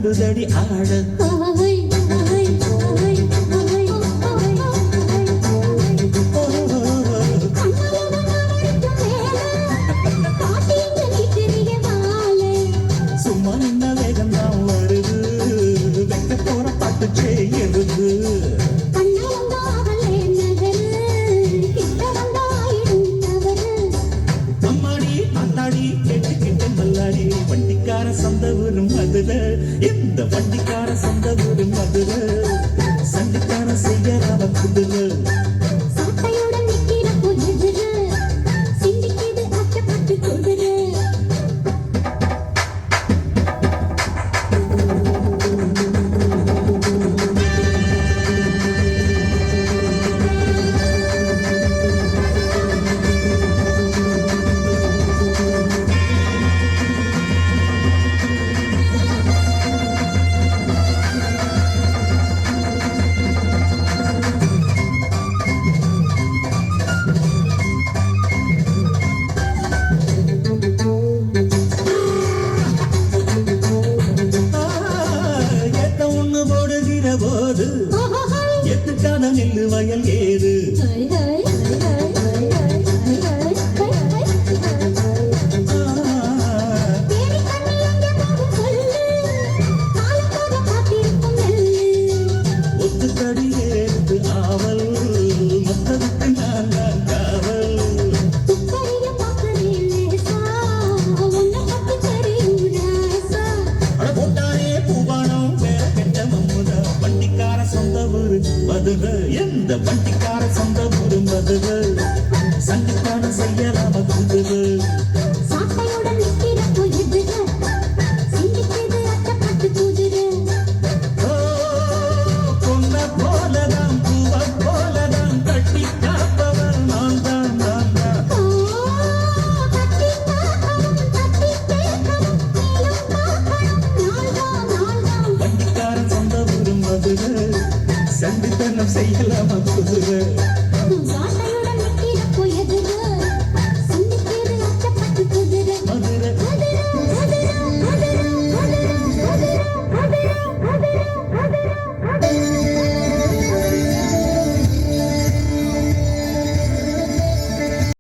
தூண்டுதடி ஆட சும்மா நின்ன வேகம் தான் வருது வெக்க போற பாட்டு செய்யுது வண்டிக்கார சொந்த ஊரும் மதுர இந்த வண்டிக்கார சொந்த ஊரும் மதுர சண்டிக்கார செய்யறாவ குதிர போது எத்துக்கான நெல்லு வயல் ஏது ஒத்துக்கடி ஏது ஆவல் மொத்தத்துக்கு நான் தான் காவல் போட்டானே பூவானம் வேற கெட்ட மம்முதா வண்டிக்கார சொந்த ஊரு மதுர எந்த வண்டிக்கார சொந்த ஊரு மதுர சண்டிக்கான செய்யலாம குதிர பொன்ன போலதான் பூவ போலதான் கட்டி காப்பவன் நான் தான் நான் தான் வண்டிக்கார சொந்த ஊரு மதுர சண்டித்தனம் செய்யலாம குதிர